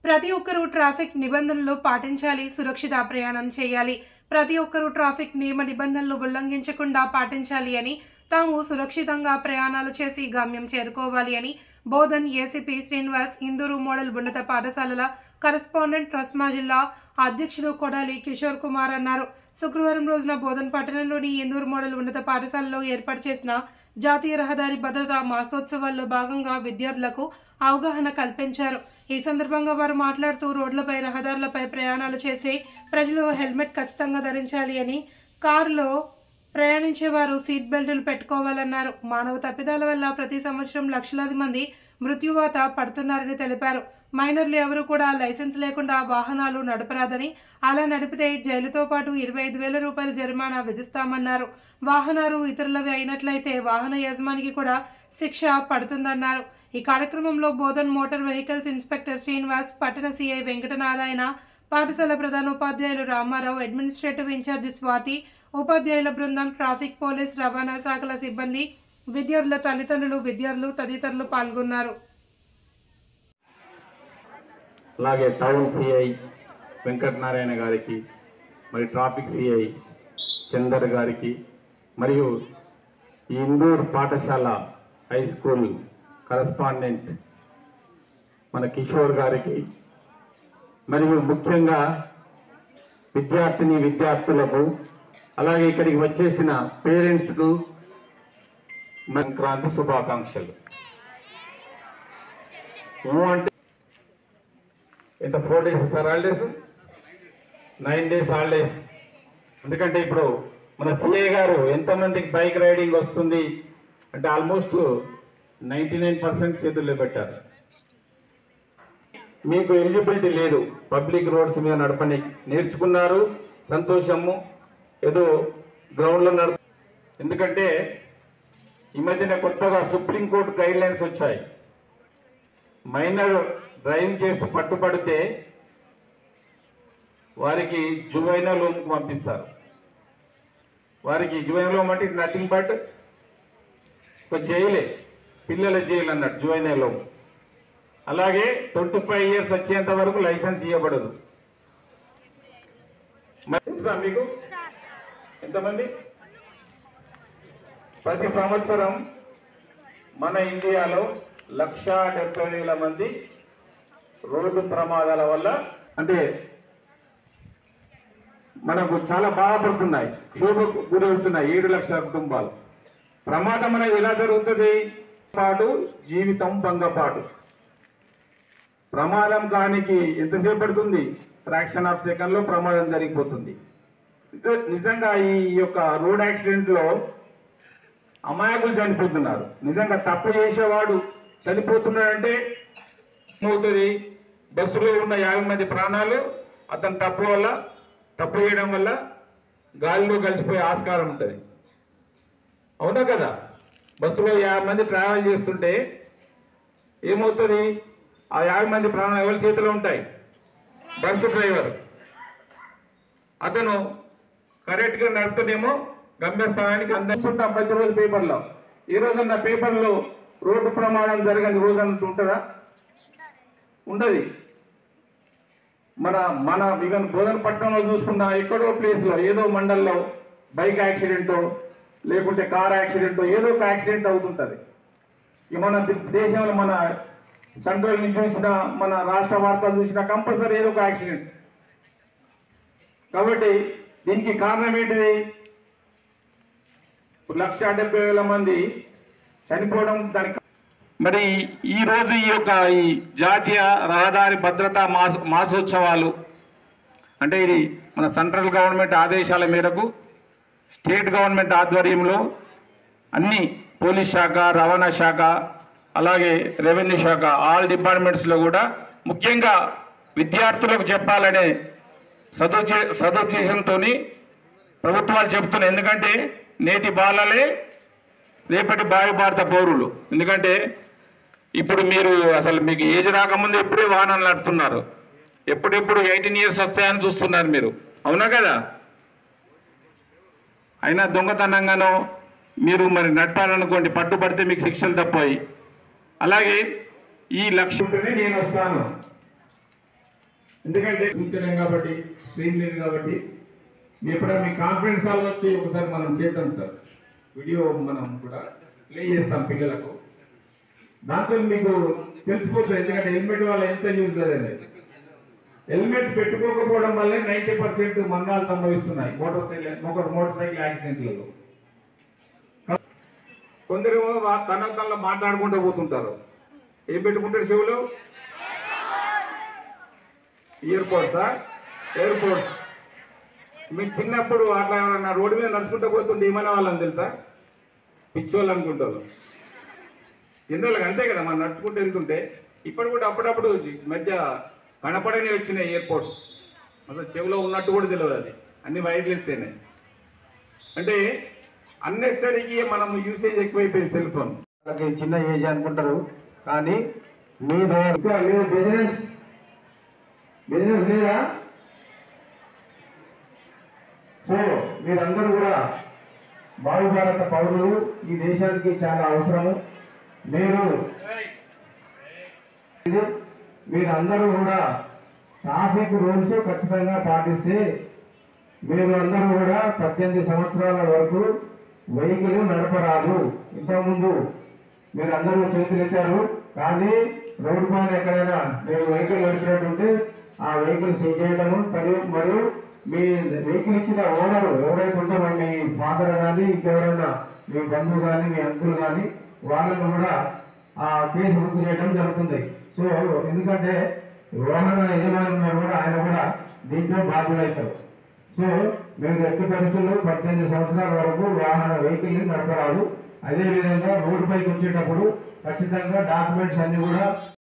ప్రతి ఒక్కరూ ట్రాఫిక్ నిబంధనలు పాటించాలి, సురక్షిత ప్రయాణం చేయాలి. ప్రతి ఒక్కరూ ట్రాఫిక్ నియమ నిబంధనలు ఉల్లంఘించకుండా పాటించాలి అని, తాము సురక్షితంగా ప్రయాణాలు చేసి గమ్యం చేరుకోవాలి అని బోధన్ ఏసీపీ శ్రీనివాస్ ఇందూరు మోడల్ ఉన్నత పాఠశాలల కరెస్పాండెంట్ ట్రస్మా జిల్లా అధ్యక్షుడు కొడాలి కిషోర్ కుమార్ అన్నారు. శుక్రవారం రోజున బోధన్ పట్టణంలోని ఇందూరు మోడల్ ఉన్నత పాఠశాలలో ఏర్పాటు చేసిన జాతీయ రహదారి భద్రతా మాసోత్సవాల్లో భాగంగా విద్యార్థులకు అవగాహన కల్పించారు. ఈ సందర్భంగా వారు మాట్లాడుతూ రోడ్లపై, రహదారులపై ప్రయాణాలు చేసే ప్రజలు హెల్మెట్ ఖచ్చితంగా ధరించాలి అని, కారులో ప్రయాణించేవారు సీట్ బెల్టులు పెట్టుకోవాలన్నారు. మానవ తప్పిదాల వల్ల ప్రతి సంవత్సరం లక్షలాది మంది మృత్యువాత పడుతున్నారని తెలిపారు. మైనర్లు ఎవరు కూడా లైసెన్స్ లేకుండా వాహనాలు నడపరాదని, అలా నడిపితే జైలుతో పాటు 25,000 రూపాయల జరిమానా విధిస్తామన్నారు. వాహనాలు ఇతరులవి అయినట్లయితే వాహన యజమానికి కూడా శిక్ష పడుతుందన్నారు. ఈ కార్యక్రమంలో Bodhan motor vehicles inspector Srinivas, పట్టణ సిఐ వెంకటనారాయణ, పాఠశాల ప్రధానోపాధ్యాయులు రామారావు, అడ్మినిస్ట్రేటివ్ ఇన్ఛార్జి స్వాతి, ఉపాధ్యాయుల బృందం, ట్రాఫిక్, పోలీస్, రవాణా శాఖల సిబ్బంది, విద్యార్థుల తల్లిదండ్రులు, విద్యార్థులు తదితరులు పాల్గొన్నారు. అలాగే టౌన్ సిఐ వెంకటనారాయణ గారికి, మరి ట్రాఫిక్ సిఐ చందర్ గారికి, మరియు ఈ ఇందూర్ పాఠశాల హై స్కూల్ కరెస్పాండెంట్ మన కిషోర్ గారికి, మరియు ముఖ్యంగా విద్యార్థిని విద్యార్థులకు, అలాగే ఇక్కడికి వచ్చేసిన పేరెంట్స్కు సంక్రాంతి శుభాకాంక్షలు. అంటే ఎంత 4 days sir holidays? 9 days holidays. ఎందుకంటే ఇప్పుడు మన సిఐ గారు ఎంతమందికి బైక్ రైడింగ్ వస్తుంది అంటే ఆల్మోస్ట్ 99% చేతుల్లో పెట్టారు. మీకు ఎలిజిబిలిటీ లేదు పబ్లిక్ రోడ్స్ మీద నడపని, నేర్చుకున్నారు, సంతోషము, ఏదో గ్రౌండ్లో నడు. ఎందుకంటే ఈ మధ్యన కొత్తగా సుప్రీంకోర్టు గైడ్ లైన్స్ వచ్చాయి. మైనర్ డ్రైవింగ్ చేస్తూ పట్టుబడితే వారికి జువైనల్ హోమ్కి పంపిస్తారు. వారికి జువైనల్ హోమ్ అంటే నథింగ్ బట్ ఒక జైలే, పిల్లల జైలు అన్నట్టు జువైనల్ హోమ్. అలాగే 25 years వచ్చేంత వరకు లైసెన్స్ ఇవ్వబడదు. తెలుసా మీకు ఎంతమంది? ప్రతి సంవత్సరం మన ఇండియాలో 1,70,000 మంది రోడ్డు ప్రమాదాల వల్ల అంటే మనకు చాలా బాధపడుతున్నాయి, క్షోభకు గురవుతున్నాయి 7 లక్షల కుటుంబాలు. ప్రమాదం అనేది ఎలా జరుగుతుంది? పాటు జీవితం భంగపాటు. ప్రమాదం కానికి ఎంతసేపు పడుతుంది? ఫ్రాక్షన్ ఆఫ్ సెకండ్లో ప్రమాదం జరిగిపోతుంది. నిజంగా ఈ యొక్క రోడ్ యాక్సిడెంట్లో అమాయకులు చనిపోతున్నారు. నిజంగా తప్పు చేసేవాడు చనిపోతున్నాడంటే ఏమవుతుంది? బస్సులో ఉన్న 50 మంది ప్రాణాలు అతను తప్పు చేయడం వల్ల గాలిలో కలిసిపోయే ఆస్కారం ఉంటుంది. అవునా కదా? బస్సులో 50 మంది ట్రావెల్ చేస్తుంటే ఏమవుతుంది? ఆ 50 మంది ప్రాణాలు ఎవరి చేతిలో ఉంటాయి? Bus driver. అతను కరెక్ట్గా నడుపుతూనేమో గమ్యస్థానానికి అందించుంటాం. ప్రతిరోజు పేపర్లో ఈ రోజున్న పేపర్లో రోడ్డు ప్రమాదం జరగని రోజు అంటూ ఉంటుందా? ఉండదు. మన ఇవన్ బోధన్ పట్టణంలో చూసుకున్న ఎక్కడో ప్లేస్లో ఏదో మండల్లో బైక్ యాక్సిడెంటో లేకుంటే కార్ యాక్సిడెంటో ఏదో ఒక యాక్సిడెంట్ అవుతుంటుంది. మన దేశంలో మన సెంట్రల్ నుంచి చూసినా, మన రాష్ట్ర వార్తలు చూసినా కంపల్సరీ ఏదో ఒక యాక్సిడెంట్. కాబట్టి దీనికి కారణం ఏంటిది? 1,70,000 మంది చనిపోవడం దానికి. మరి ఈరోజు ఈ జాతీయ రహదారి భద్రతా మాసోత్సవాలు అంటే ఇది మన సెంట్రల్ గవర్నమెంట్ ఆదేశాల మేరకు స్టేట్ గవర్నమెంట్ ఆధ్వర్యంలో అన్ని పోలీస్ శాఖ, రవాణా శాఖ, అలాగే రెవెన్యూ శాఖ, ఆల్ డిపార్ట్మెంట్స్లో కూడా ముఖ్యంగా విద్యార్థులకు చెప్పాలనే సదుద్దేశంతో ప్రభుత్వాలు చెబుతున్నాయి. ఎందుకంటే నేటి బాలలే రేపటి భావి భారత పౌరులు. ఎందుకంటే ఇప్పుడు మీరు అసలు మీకు ఏజ్ రాకముందు ఎప్పుడే వాహనాలు నడుపుతున్నారు, ఎప్పుడెప్పుడు 18 years వస్తాయని చూస్తున్నారు మీరు. అవునా కదా? అయినా దొంగతనంగానో మీరు మరి నడపాలనుకోండి, పట్టుబడితే మీకు శిక్షలు తప్పాయి. అలాగే ఈ లక్ష్యంతోనే నేను వస్తాను, ఎందుకంటే కూర్చోలేం కాబట్టి స్క్రీన్ లేదు కాబట్టి మీ ఎప్పుడైనా మీ కాన్ఫరెన్స్ హాల్ వచ్చి ఒకసారి మనం చేద్దాం సార్, వీడియో మనం కూడా ప్లే చేస్తాం పిల్లలకు. దాంతో మీకు తెలిసిపోతుంది ఎందుకంటే హెల్మెట్ వల్ల ఎంత యూజ్ అనేది. హెల్మెట్ పెట్టుకోకపోవడం వల్లే 90% మరణాలు సంభవిస్తున్నాయి మోటార్ సైకిల్ యాక్సిడెంట్లలో. కొందరేమో తనలో మాట్లాడుకుంటూ పోతుంటారు. ఏం పెట్టుకుంటారు చెవులు? ఇయర్ పోడ్సా? AirPods. మీకు చిన్నప్పుడు అట్లా ఎవరన్నా రోడ్డు మీద నడుచుకుంటూ పోతుంటే ఏమైనా వాళ్ళని తెలుసా? పిచ్చోళ్ళు అనుకుంటారు. ఎన్నోళ్ళకి అంతే కదా, మనం నడుచుకుంటూ వెళ్తుంటే. ఇప్పుడు కూడా అప్పుడప్పుడు మధ్య కనపడని వచ్చినాయి ఎయిర్పోర్ట్స్, అసలు చెవిలో ఉన్నట్టు కూడా తెలియదు, అది అన్ని వైర్లెస్తేనే. అంటే అన్నెసరీకి మనం యూసేజ్ ఎక్కువైపోయింది సెల్ ఫోన్. చిన్న ఏజ్ అనుకుంటారు కానీ మీరు బిజినెస్ లేదా? సో మీరందరూ కూడా భావి భారత పౌరులు, ఈ దేశానికి చాలా అవసరము. మీరందరూ కూడా ట్రాఫిక్ రూల్స్ ఖచ్చితంగా పాటిస్తే మీరు అందరూ కూడా 18 సంవత్సరాల వరకు వెహికల్ నడపరాదు. ఇంతకుముందు మీరు అందరూ చేతులు ఎత్తారు, కానీ రోడ్డు పైన ఎక్కడైనా మీరు వెహికల్ నడిపినట్టుంటే ఆ వెహికల్ సీజ్ చేయడము, మరియు మీ వెహికల్ ఇచ్చిన ఓనర్ ఎవరైతే ఉంటారో మీ ఫాదర్ కానీ ఇంకెవరైనా మీ బంధువు కానీ మీ అంకుల్ కానీ వాళ్ళను కూడా ఆ కేసు బుక్ చేయడం జరుగుతుంది. సో ఎందుకంటే వాహన యజమాని కూడా ఆయన కూడా దీంట్లో బాధ్యులవుతారు. సో మీరు ఎట్టి పరిస్థితుల్లో 18 సంవత్సరాల వరకు వాహన వెహికల్ నడపరాదు. అదేవిధంగా రోడ్డు పైకి వచ్చేటప్పుడు ఖచ్చితంగా డాక్యుమెంట్స్ అన్ని కూడా